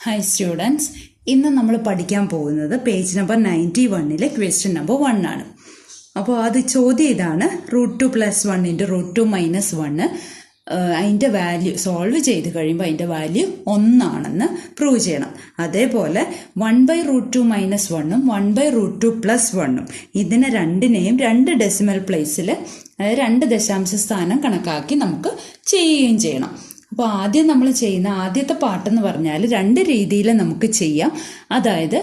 Hi students, ഇന്ന് നമ്മൾ പഠിക്കാൻ പോകുന്നത് പേജ് നമ്പർ 91 ക്വസ്റ്റ്യൻ നമ്പർ 1 ആണ്. അപ്പോൾ അത് ചോദ്യം ഇതാണ്: √2 + 1 × √2 - 1 അതിൻ്റെ വാല്യൂ സോൾവ് ചെയ്ത് കഴിയുമ്പോൾ അതിൻ്റെ വാല്യൂ 1 ആണെന്ന് പ്രൂവ് ചെയ്യണം. അതേപോലെ 1/√2 - 1ഉം 1/√2 + 1ഉം ഇതിനെ രണ്ടിനെയും 2 ഡെസിമൽ പ്ലേസിൽ, അതായത് 2 ദശാംശ സ്ഥാനം കണക്കാക്കി നമുക്ക് ചെയ്യുകയും ചെയ്യണം. അപ്പോൾ ആദ്യം നമ്മൾ ചെയ്യുന്ന ആദ്യത്തെ പാട്ടെന്ന് പറഞ്ഞാൽ 2 രീതിയിൽ നമുക്ക് ചെയ്യാം. അതായത്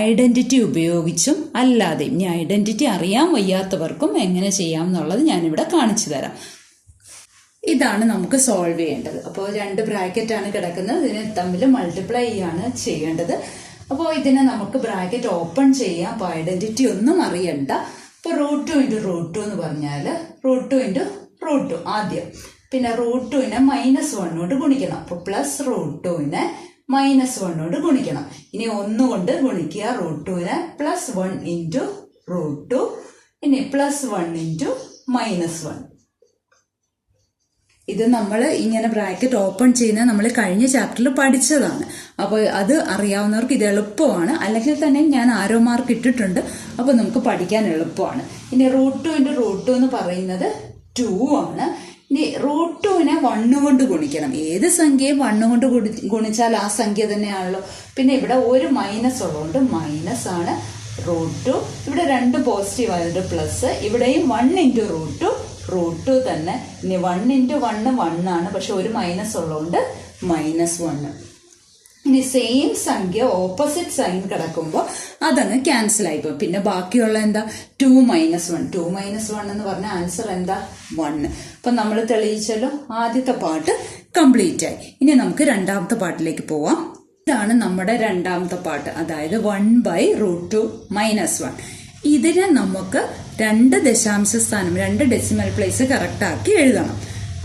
ഐഡൻറ്റിറ്റി ഉപയോഗിച്ചും അല്ലാതെയും. ഇനി ഐഡൻറ്റിറ്റി അറിയാൻ വയ്യാത്തവർക്കും എങ്ങനെ ചെയ്യാം എന്നുള്ളത് ഞാനിവിടെ കാണിച്ചു തരാം. ഇതാണ് നമുക്ക് സോൾവ് ചെയ്യേണ്ടത്. അപ്പോൾ 2 ബ്രാക്കറ്റാണ് കിടക്കുന്നത്, ഇതിനെ തമ്മിൽ മൾട്ടിപ്ലൈ ചെയ്യാണ് ചെയ്യേണ്ടത്. അപ്പോൾ ഇതിനെ നമുക്ക് ബ്രാക്കറ്റ് ഓപ്പൺ ചെയ്യാം. അപ്പോൾ ഐഡൻറ്റിറ്റി ഒന്നും അറിയണ്ട. ഇപ്പോൾ √2 × √2 എന്ന് പറഞ്ഞാൽ √2 × √2 ആദ്യം, പിന്നെ √2നെ -1 കൊണ്ട് ഗുണിക്കണം. അപ്പോൾ +√2നെ -1 കൊണ്ട് ഗുണിക്കണം. ഇനി 1 കൊണ്ട് ഗുണിക്കുക √2നെ, +1 × √2, ഇനി +1 × -1. ഇത് നമ്മൾ ഇങ്ങനെ ബ്രാക്കറ്റ് ഓപ്പൺ ചെയ്യുന്നത് നമ്മൾ കഴിഞ്ഞ ചാപ്റ്ററിൽ പഠിച്ചതാണ്. അപ്പോൾ അത് അറിയാവുന്നവർക്ക് ഇത് എളുപ്പമാണ്. അല്ലെങ്കിൽ തന്നെ ഞാൻ ആരോ മാർക്ക് ഇട്ടിട്ടുണ്ട്. അപ്പോൾ നമുക്ക് പഠിക്കാൻ എളുപ്പമാണ്. ഇനി √2 × √2 എന്ന് പറയുന്നത് 2 ആണ്. ഇനി √2നെ 1 കൊണ്ട് ഗുണിക്കണം. ഏത് സംഖ്യയും 1 കൊണ്ട് ഗുണിച്ചാൽ ആ സംഖ്യ തന്നെയാണല്ലോ. പിന്നെ ഇവിടെ ഒരു മൈനസ് ഉള്ളതുകൊണ്ട് മൈനസ് ആണ് √2. ഇവിടെ 2 പോസിറ്റീവ് ആയതുകൊണ്ട് പ്ലസ്. ഇവിടെയും 1 × √2 തന്നെ. ഇനി 1 × 1 1 ആണ്, പക്ഷെ ഒരു മൈനസ് ഉള്ളതുകൊണ്ട് -1. ഇനി സെയിം സംഖ്യ ഓപ്പോസിറ്റ് സൈൻ കിടക്കുമ്പോൾ അതങ്ങ് ക്യാൻസൽ ആയിപ്പോകും. പിന്നെ ബാക്കിയുള്ള എന്താ 2 - 1. 2 - 1 എന്ന് പറഞ്ഞ ആൻസർ എന്താ 1. അപ്പം നമ്മൾ തെളിയിച്ചല്ലോ. ആദ്യത്തെ പാർട്ട് കംപ്ലീറ്റ് ആയി. ഇനി നമുക്ക് രണ്ടാമത്തെ പാർട്ടിലേക്ക് പോവാം. ഇതാണ് നമ്മുടെ രണ്ടാമത്തെ പാർട്ട്, അതായത് 1/√2 - 1. ഇതിനെ നമുക്ക് 2 ദശാംശ സ്ഥാനം, 2 ഡെസിമൽ പ്ലേസ് കറക്റ്റാക്കി എഴുതണം.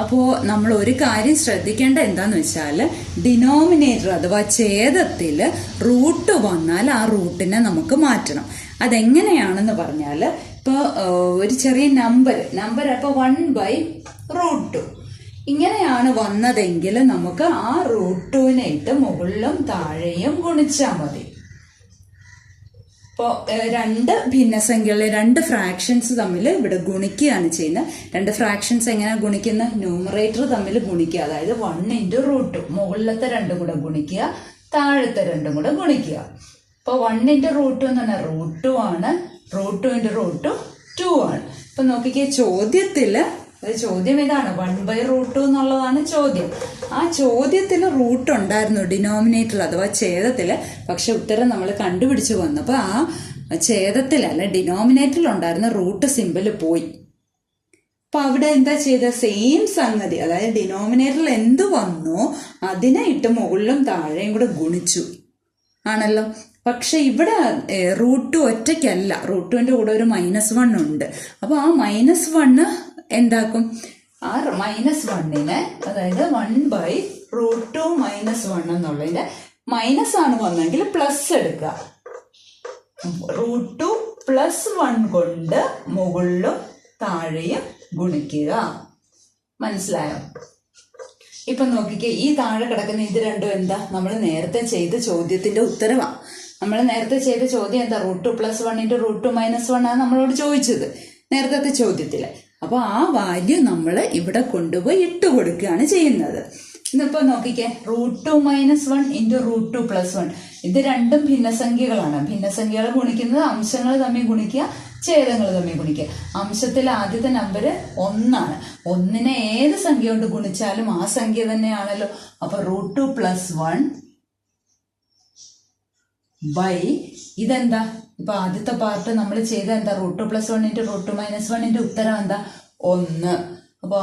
അപ്പോൾ നമ്മൾ ഒരു കാര്യം ശ്രദ്ധിക്കേണ്ട എന്താന്ന് വെച്ചാൽ, ഡിനോമിനേറ്റർ അഥവാ ഛേദത്തിൽ റൂട്ട് വന്നാൽ ആ റൂട്ടിനെ നമുക്ക് മാറ്റണം. അതെങ്ങനെയാണെന്ന് പറഞ്ഞാൽ, ഇപ്പോൾ ഒരു ചെറിയ നമ്പർ അപ്പോൾ 1/√2 ഇങ്ങനെയാണ് വന്നതെങ്കിൽ നമുക്ക് ആ √2നെ ഇട്ട് മുകളിലും താഴെയും ഗുണിച്ചാൽ മതി. ഇപ്പോൾ 2 ഭിന്നസംഖ്യകൾ, 2 ഫ്രാക്ഷൻസ് തമ്മിൽ ഇവിടെ ഗുണിക്കുകയാണ് ചെയ്യുന്നത്. 2 ഫ്രാക്ഷൻസ് എങ്ങനെ ഗുണിക്കുന്ന? ന്യൂമറേറ്റർ തമ്മിൽ ഗുണിക്കുക. അതായത് 1 × √2, മുകളിലത്തെ 2 കൂടെ ഗുണിക്കുക, താഴത്തെ 2 കൂടെ ഗുണിക്കുക. ഇപ്പോൾ 1 × √2 എന്ന് പറഞ്ഞാൽ √2 ആണ്, √2 × √2 2 ആണ്. ഇപ്പം നോക്കിക്കേ, ചോദ്യം ഇതാണ്, 1/√2 എന്നുള്ളതാണ് ചോദ്യം. ആ ചോദ്യത്തിൽ റൂട്ട് ഉണ്ടായിരുന്നു ഡിനോമിനേറ്റർ അഥവാ ഛേദത്തിൽ. പക്ഷെ ഉത്തരം നമ്മൾ കണ്ടുപിടിച്ചു വന്നപ്പോൾ ആ ഛേദത്തിലല്ല, ഡിനോമിനേറ്ററിൽ ഉണ്ടായിരുന്ന റൂട്ട് സിമ്പിൾ പോയി. അപ്പൊ അവിടെ എന്താ ചെയ്ത? സെയിം സംഗതി, അതായത് ഡിനോമിനേറ്ററിൽ എന്ത് വന്നോ അതിനെ ഇട്ട് മുകളിലും താഴെയും കൂടെ ഗുണിച്ചു ആണല്ലോ. പക്ഷെ ഇവിടെ √2 ഒറ്റയ്ക്കല്ല, √2ന്റെ കൂടെ ഒരു -1 ഉണ്ട്. അപ്പോൾ ആ -1 എന്താക്കും? ആ -1നെ, അതായത് 1/√2 - 1 എന്നുള്ളതിന്റെ മൈനസ് ആണ് വന്നെങ്കിൽ പ്ലസ് എടുക്കുക. √2 + 1 കൊണ്ട് മുകളിലും താഴെയും ഗുണിക്കുക. മനസ്സിലായോ? ഇപ്പൊ നോക്കിക്കേ, ഈ താഴെ കിടക്കുന്ന ഇത് രണ്ടും എന്താ? നമ്മൾ നേരത്തെ ചെയ്ത ചോദ്യത്തിന്റെ ഉത്തരവാണ്. നമ്മൾ നേരത്തെ ചെയ്ത ചോദ്യം എന്താ? √2 + 1 × √2 - 1 ആണ് നമ്മളോട് ചോദിച്ചത് നേരത്തെ ചോദ്യത്തില്. അപ്പോൾ ആ വാല്യൂ നമ്മൾ ഇവിടെ കൊണ്ടുപോയി ഇട്ട് കൊടുക്കുകയാണ് ചെയ്യുന്നത്. ഇന്നിപ്പോൾ നോക്കിക്കേ, √2 - 1 × √2 + 1 ഇത് രണ്ടും ഭിന്നസംഖ്യകളാണ്. ഭിന്നസംഖ്യകൾ ഗുണിക്കുന്നത് അംശങ്ങൾ തമ്മിൽ ഗുണിക്കുക, ഛേദങ്ങൾ തമ്മിൽ ഗുണിക്കുക. അംശത്തിലെ ആദ്യത്തെ നമ്പർ 1 ആണ്. 1നെ ഏത് സംഖ്യ കൊണ്ട് ഗുണിച്ചാലും ആ സംഖ്യ തന്നെയാണല്ലോ. അപ്പൊ √2 + 1 ഇതെന്താ? ഇപ്പൊ ആദ്യത്തെ പാർട്ട് നമ്മൾ ചെയ്ത എന്താ? √2 + 1 × √2 - 1ന്റെ ഉത്തരം എന്താ? 1. അപ്പൊ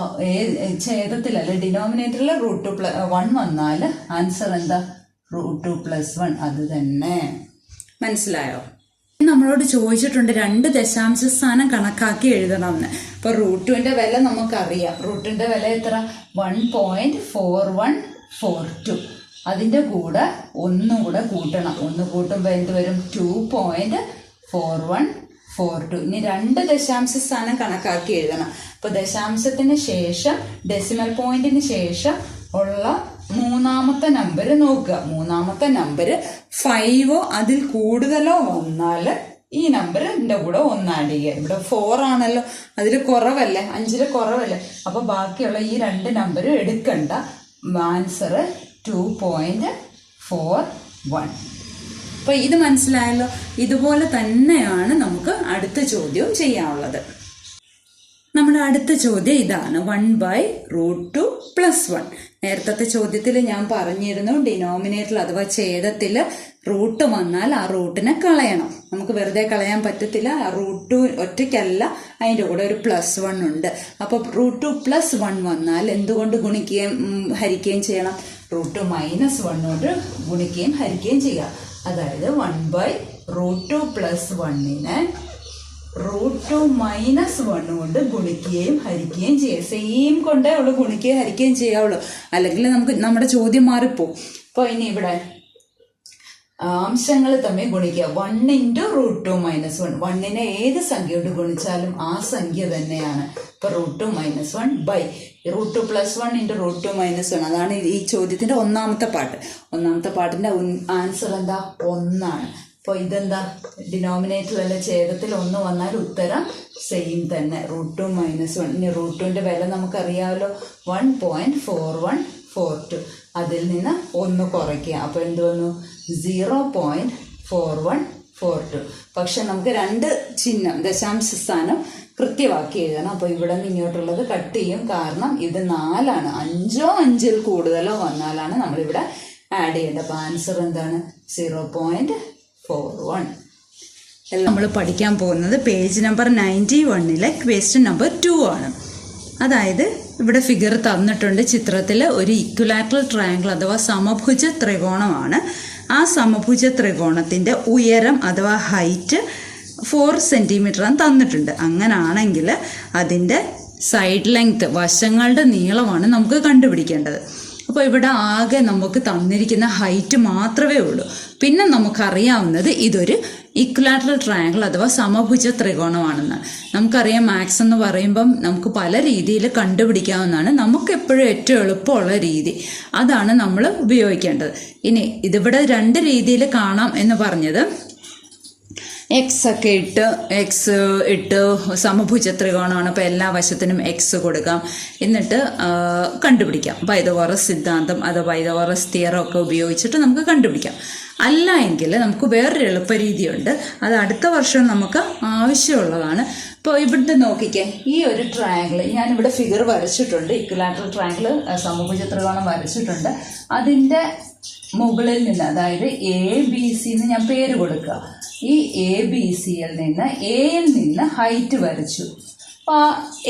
ഛേദത്തിലല്ലേ, ഡിനോമിനേറ്ററിൽ √2 + 1 വന്നാൽ ആൻസർ എന്താ? √2 + 1. അത് തന്നെ. മനസ്സിലായോ? നമ്മളോട് ചോദിച്ചിട്ടുണ്ട് 2 ദശാംശ സ്ഥാനം കണക്കാക്കി എഴുതണമെന്ന്. ഇപ്പൊ √2ന്റെ വില നമുക്കറിയാം. √2ന്റെ വില എത്ര? 1.4142. അതിന്റെ കൂടെ 1 കൂടെ കൂട്ടണം. 1 കൂട്ടുമ്പോൾ എന്ത് വരും? 2.4142. ഇനി 2 ദശാംശ സ്ഥാനം കണക്കാക്കി എഴുതണം. അപ്പൊ ദശാംശത്തിന് ശേഷം, ഡെസിമൽ പോയിന്റിന് ശേഷം ഉള്ള മൂന്നാമത്തെ നമ്പർ നോക്കുക. മൂന്നാമത്തെ നമ്പർ 5 അതിൽ കൂടുതലോ വന്നാൽ ഈ നമ്പറിന്റെ കൂടെ 1 ആഡ് ചെയ്യുക. ഇവിടെ 4 ആണല്ലോ, അതിൽ കുറവല്ലേ, 5 കുറവല്ലേ, അപ്പൊ ബാക്കിയുള്ള ഈ 2 നമ്പർ എടുക്കണ്ട. ആൻസർ 2.41. അപ്പൊ ഇത് മനസ്സിലായല്ലോ. ഇതുപോലെ തന്നെയാണ് നമുക്ക് അടുത്ത ചോദ്യവും ചെയ്യാനുള്ളത്. നമ്മുടെ അടുത്ത ചോദ്യം ഇതാണ്, 1/√2 + 1. നേരത്തെ ചോദ്യത്തിൽ ഞാൻ പറഞ്ഞിരുന്നു, ഡിനോമിനേറ്ററിൽ അഥവാ ഛേദത്തിൽ റൂട്ട് വന്നാൽ ആ റൂട്ടിനെ കളയണം. നമുക്ക് വെറുതെ കളയാൻ പറ്റത്തില്ല. ആ റൂട്ട് ഒറ്റയ്ക്കല്ല, അതിൻ്റെ കൂടെ ഒരു +1 ഉണ്ട്. അപ്പോൾ √2 + 1 വന്നാൽ എന്തുകൊണ്ട് ഗുണിക്കുകയും ഹരിക്കുകയും ചെയ്യണം? √2 - 1 കൊണ്ട് ഗുണിക്കുകയും ഹരിക്കുകയും ചെയ്യുക. അതായത് 1/√2 + 1നെ √2 - 1 കൊണ്ട് ഗുണിക്കുകയും ഹരിക്കുകയും ചെയ്യുക. സെയിം കൊണ്ടേ ഉള്ളു ഗുണിക്കുകയും ഹരിക്കുകയും ചെയ്യാവുള്ളൂ, അല്ലെങ്കിൽ നമുക്ക് നമ്മുടെ ചോദ്യം മാറിപ്പോവും. അപ്പോൾ ഇനി ഇവിടെ അംശങ്ങൾ തമ്മിൽ ഗുണിക്കുക. 1 × √2 - 1. 1നെ ഏത് സംഖ്യ കൊണ്ട് ഗുണിച്ചാലും ആ സംഖ്യ തന്നെയാണ്. ഇപ്പൊ √2 - 1 √2 + 1 × √2 - 1. അതാണ് ഈ ചോദ്യത്തിന്റെ ഒന്നാമത്തെ പാർട്ട്. ഒന്നാമത്തെ പാർട്ടിന്റെ ആൻസർ എന്താ? 1 ആണ്. അപ്പോൾ ഇതെന്താ? ഡിനോമിനേറ്ററിലെ ഛേദത്തിൽ 1 വന്നാൽ ഉത്തരം സെയിം തന്നെ, √2 - 1. ഇനി √2ന്റെ വില നമുക്കറിയാമല്ലോ, 1.4142. അതിൽ നിന്ന് 1 കുറയ്ക്കുക. അപ്പോൾ എന്ത് വന്നു? 0.4142. പക്ഷെ നമുക്ക് 2 ചിഹ്നം ദശാംശ സ്ഥാനം കൃത്യമാക്കി എഴുതണം. അപ്പോൾ ഇവിടെ നിന്ന് ഇങ്ങോട്ടുള്ളത് കട്ട് ചെയ്യും, കാരണം ഇത് 4 ആണ്. 5 5ൽ കൂടുതലോ വന്നാലാണ് നമ്മളിവിടെ ആഡ് ചെയ്യേണ്ടത്. അപ്പോൾ ആൻസർ എന്താണ്? 0.41. നമ്മൾ പഠിക്കാൻ പോകുന്നത് പേജ് നമ്പർ 91 ക്വസ്റ്റ്യൻ നമ്പർ 2 ആണ്. അതായത് ഇവിടെ ഫിഗർ തന്നിട്ടുണ്ട്. ചിത്രത്തിൽ ഒരു ഇക്വിലാറ്ററൽ ട്രയാങ്കിൾ അഥവാ സമഭുജ ത്രികോണമാണ്. ആ സമഭുജ ത്രികോണത്തിൻ്റെ ഉയരം അഥവാ ഹൈറ്റ് 4 സെൻറ്റിമീറ്റർ തന്നിട്ടുണ്ട്. അങ്ങനാണെങ്കിൽ അതിൻ്റെ സൈഡ് ലെങ്ത്, വശങ്ങളുടെ നീളമാണ് നമുക്ക് കണ്ടുപിടിക്കേണ്ടത്. അപ്പോൾ ഇവിടെ ആകെ നമുക്ക് തന്നിരിക്കുന്ന ഹൈറ്റ് മാത്രമേ ഉള്ളൂ. പിന്നെ നമുക്കറിയാവുന്നത് ഇതൊരു ഇക്വിലാറ്ററൽ ട്രയാങ്കിൾ അഥവാ സമഭുജ ത്രികോണമാണെന്ന് നമുക്കറിയാം. മാത്സ് എന്ന് പറയുമ്പം നമുക്ക് പല രീതിയിൽ കണ്ടുപിടിക്കാവുന്നതാണ്. നമുക്ക് എപ്പോഴും ഏറ്റവും എളുപ്പമുള്ള രീതി അതാണ് നമ്മൾ ഉപയോഗിക്കേണ്ടത്. ഇനി ഇതിവിടെ 2 രീതിയിൽ കാണാം എന്ന് പറഞ്ഞത്, ഒക്കെ ഇട്ട് സമഭുജ ത്രികോണമാണ്, അപ്പോൾ എല്ലാ വശത്തിനും എക്സ് കൊടുക്കാം, എന്നിട്ട് കണ്ടുപിടിക്കാം. പൈതഗോറസ് സിദ്ധാന്തം അതോ പൈതഗോറസ് തിയറം ഒക്കെ ഉപയോഗിച്ചിട്ട് നമുക്ക് കണ്ടുപിടിക്കാം. അല്ല എങ്കിൽ നമുക്ക് വേറൊരു എളുപ്പ രീതിയുണ്ട്, അത് അടുത്ത വർഷം നമുക്ക് ആവശ്യമുള്ളതാണ്. ഇപ്പോൾ ഇവിടുത്തെ നോക്കിക്കേ, ഈ ഒരു ട്രയാങ്കിൾ ഞാനിവിടെ ഫിഗർ വരച്ചിട്ടുണ്ട്. ഇക്വിലാറ്ററൽ ട്രയാങ്കിൾ സമഭുജ ത്രികോണം വരച്ചിട്ടുണ്ട്. അതിൻ്റെ മുകളിൽ നിന്ന്, അതായത് ABC എന്ന് ഞാൻ പേര് കൊടുക്കുക. ഈ ABCയിൽ നിന്ന് Aയിൽ നിന്ന് ഹൈറ്റ് വരച്ചു. അപ്പോൾ ആ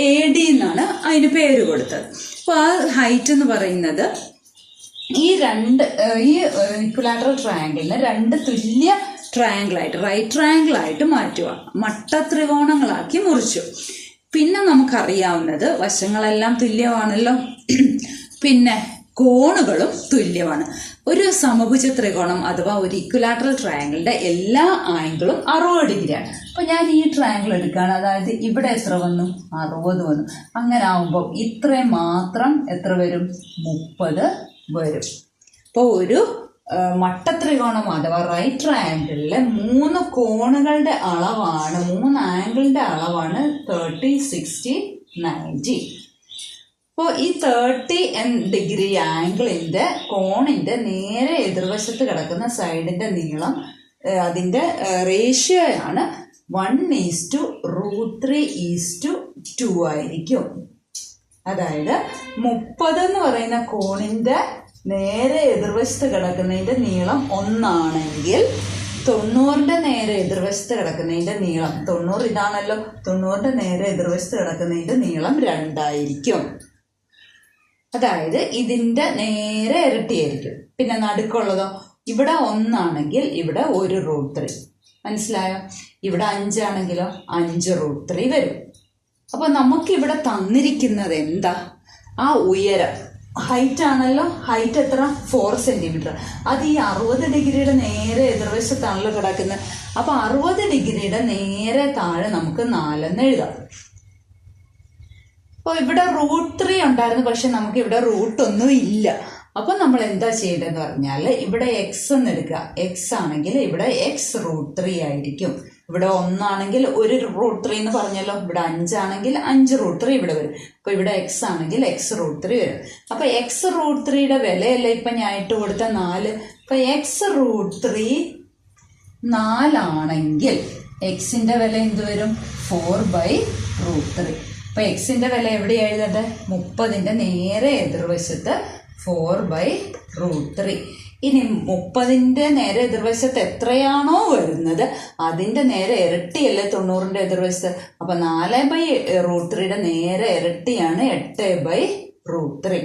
AD എന്നാണ് അതിന് പേര് കൊടുത്തത്. അപ്പോൾ ആ ഹൈറ്റ് എന്ന് പറയുന്നത് ഈ ഇക്വിലാറ്ററൽ ട്രയാങ്കിളിന് 2 തുല്യ ട്രയാങ്കിളായിട്ട്, റൈറ്റ് ട്രയാങ്കിളായിട്ട് മാറ്റുക, മട്ട ത്രികോണങ്ങളാക്കി മുറിച്ചു. പിന്നെ നമുക്കറിയാവുന്നത് വശങ്ങളെല്ലാം തുല്യമാണല്ലോ, പിന്നെ കോണുകളും തുല്യമാണ്. ഒരു സമഭുജ ത്രികോണം അഥവാ ഒരു ഇക്വിലാറ്ററൽ ട്രയാങ്കിളിന്റെ എല്ലാ ആംഗിളും 60 ഡിഗ്രിയാണ്. അപ്പോൾ ഞാൻ ഈ ട്രയാങ്കിൾ എടുക്കുകയാണ്, അതായത് ഇവിടെ എത്ര വന്നു? 60 വന്നു. അങ്ങനെ ആവുമ്പോൾ ഇത്രയും മാത്രം എത്ര വരും? 30 വരും. അപ്പോൾ ഒരു മട്ടത്രികോണം അഥവാ റൈറ്റ് ട്രയാങ്കിളിലെ 3 കോണുകളുടെ അളവാണ്, 3 ആംഗിളിന്റെ അളവാണ് 30, 60, 90. അപ്പോൾ ഈ 30 ഡിഗ്രി ആംഗിളിന്റെ കോണിന്റെ നേരെ എതിർവശത്ത് കിടക്കുന്ന സൈഡിന്റെ നീളം, അതിന്റെ റേഷ്യോയാണ് 1:√3:2 ആയിരിക്കും. അതായത് 30 എന്ന് പറയുന്ന കോണിന്റെ നേരെ എതിർവശത്ത് കിടക്കുന്നതിന്റെ നീളം 1 ആണെങ്കിൽ 90ന്റെ നേരെ എതിർവശത്ത് കിടക്കുന്നതിന്റെ നീളം, 90 ഇതാണല്ലോ, 90ന്റെ നേരെ എതിർവശത്ത് കിടക്കുന്നതിന്റെ നീളം 2 ആയിരിക്കും. അതായത് ഇതിന്റെ നേരെ ഇരട്ടിയായിരിക്കും. പിന്നെ നടുക്കുള്ളതോ, ഇവിടെ 1 ആണെങ്കിൽ ഇവിടെ 1√3. മനസ്സിലായോ? ഇവിടെ 5 ആണെങ്കിലോ 5√3 വരും. അപ്പൊ നമുക്കിവിടെ തന്നിരിക്കുന്നത് എന്താ? ആ ഉയരം, ഹൈറ്റ് ആണല്ലോ. ഹൈറ്റ് എത്ര? 4 സെന്റിമീറ്റർ. അത് ഈ 60 ഡിഗ്രിയുടെ നേരെ എതിർവശത്താണല്ലോ കിടക്കുന്നത്. അപ്പൊ 60 ഡിഗ്രിയുടെ നേരെ താഴെ നമുക്ക് 4 എന്ന് എഴുതാം. അപ്പോൾ ഇവിടെ √3 ഉണ്ടായിരുന്നു, പക്ഷെ നമുക്ക് ഇവിടെ √1 ഇല്ല. അപ്പൊ നമ്മൾ എന്താ ചെയ്യേണ്ടതെന്ന് പറഞ്ഞാൽ ഇവിടെ എക്സ് എന്ന് എടുക്കുക. എക്സ് ആണെങ്കിൽ ഇവിടെ x√3 ആയിരിക്കും. ഇവിടെ 1 ആണെങ്കിൽ 1√3 എന്ന് പറഞ്ഞല്ലോ. ഇവിടെ 5 ആണെങ്കിൽ 5√3 ഇവിടെ വരും. അപ്പൊ ഇവിടെ എക്സ് ആണെങ്കിൽ x√3 വരും. അപ്പൊ x√3യുടെ വിലയല്ലേ ഇപ്പൊ ഞാൻ ഇട്ട് കൊടുത്ത 4. അപ്പൊ x√3 4 ആണെങ്കിൽ എക്സിന്റെ വില എന്ത് വരും? 4/√3. അപ്പൊ എക്സിന്റെ വില എവിടെ എഴുതട്ടെ? 30ന്റെ നേരെ എതിർവശത്ത് 4/√3. ഇനി 30ന്റെ നേരെ എതിർവശത്ത് എത്രയാണോ വരുന്നത് അതിന്റെ നേരെ ഇരട്ടിയല്ലേ 90ന്റെ എതിർവശത്ത്. അപ്പൊ 4/√3യുടെ നേരെ ഇരട്ടിയാണ് 8/√3.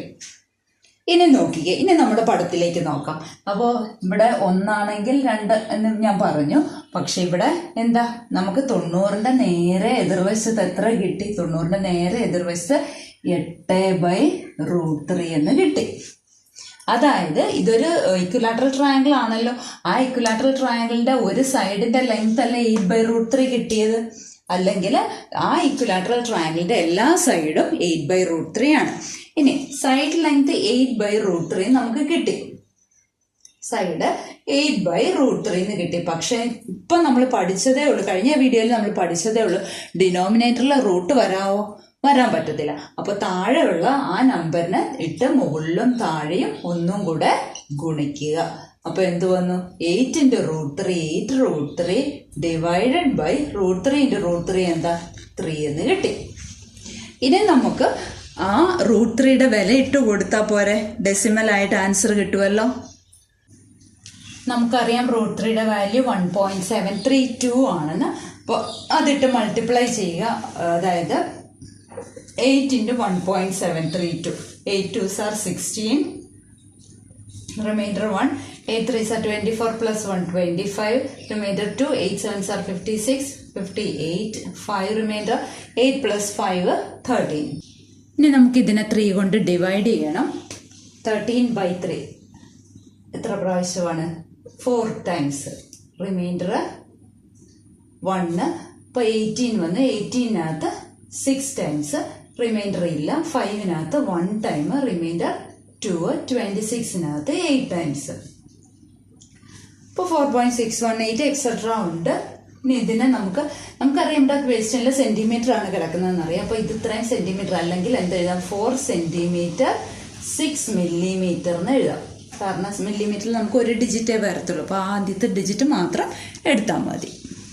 ഇനി നോക്കിക്കേ, ഇനി നമ്മുടെ പടത്തിലേക്ക് നോക്കാം. അപ്പോൾ ഇവിടെ 1 ആണെങ്കിൽ 2 എന്ന് ഞാൻ പറഞ്ഞു. പക്ഷെ ഇവിടെ എന്താ, നമുക്ക് 90ന്റെ നേരെ എതിർവശത്ത് എത്ര കിട്ടി? 90ന്റെ നേരെ എതിർവശത്ത് 8/√3 എന്ന് കിട്ടി. അതായത് ഇതൊരു ഇക്വിലാറ്ററൽ ട്രയാങ്കിൾ ആണല്ലോ. ആ ഇക്വിലാറ്ററൽ ട്രയാങ്കിളിന്റെ ഒരു സൈഡിന്റെ ലെങ്ത് അല്ലേ 8/√3 കിട്ടിയത്. അല്ലെങ്കിൽ ആ ഇക്വിലാറ്ററൽ ട്രയാങ്കിളിന്റെ എല്ലാ സൈഡും 8/√3 ആണ്. ഇനി സൈഡ് ലെങ്ത് 8/√3 നമുക്ക് കിട്ടി. സൈഡ് 8/√3 എന്ന് കിട്ടി. പക്ഷെ ഇപ്പൊ നമ്മൾ പഠിച്ചതേ ഉള്ളൂ, കഴിഞ്ഞ വീഡിയോയിൽ നമ്മൾ പഠിച്ചതേ ഉള്ളൂ, ഡിനോമിനേറ്ററിൽ റൂട്ട് വരാൻ പറ്റത്തില്ല. അപ്പൊ താഴെയുള്ള ആ നമ്പറിന് ഇട്ട് മുകളിലും താഴെയും ഒന്നും കൂടെ ഗുണിക്കുക. അപ്പൊ എന്ത് വന്നു? 8 × √3 8√3 ഡിവൈഡഡ് ബൈ √3 × √3 എന്താ? 3 എന്ന് കിട്ടി. ഇനി നമുക്ക് ആ √3യുടെ വില ഇട്ട് കൊടുത്താൽ പോരെ, ഡെസിമൽ ആയിട്ട് ആൻസർ കിട്ടുമല്ലോ. നമുക്കറിയാം √3യുടെ വാല്യൂ 1.732 ആണെന്ന്. അപ്പോൾ അതിട്ട് മൾട്ടിപ്ലൈ ചെയ്യുക. അതായത് 8 × 1.732. 8 2s are 16, remainder 1, 8 3s are 24 plus 1 25, remainder 2, 8 7s are 56, 58, 5 remainder, 8 plus 5 13. ഇനി നമുക്ക് ഇതിനെ 3 കൊണ്ട് ഡിവൈഡ് ചെയ്യണം. 13/3 എത്ര പ്രാവശ്യമാണ്? 4 times. റിമൈൻഡർ 1. ഇപ്പോൾ 18 വന്ന് 18നകത്ത് 6 times. റിമൈൻഡർ ഇല്ല. 5നകത്ത് 1 time. റിമൈൻഡർ 2. 26നകത്ത് 8 times. ഇപ്പോൾ 4.618 എക്സെട്ര ഉണ്ട്. ഇനി ഇതിനെ നമുക്കറിയാം ഇവിടെ ക്വസ്റ്റ്യനിൽ സെന്റിമീറ്റർ ആണ് കിടക്കുന്നതെന്ന് അറിയാം. അപ്പോൾ ഇത് ഇത്രയും സെന്റിമീറ്റർ അല്ലെങ്കിൽ എന്ത് എഴുതാം? 4 സെന്റിമീറ്റർ 6 millimeter എന്ന് എഴുതാം. കാരണം മില്ലിമീറ്ററിൽ നമുക്ക് ഒരു ഡിജിറ്റേ വരത്തുള്ളൂ. അപ്പോൾ ആദ്യത്തെ ഡിജിറ്റ് മാത്രം എടുത്താൽ മതി.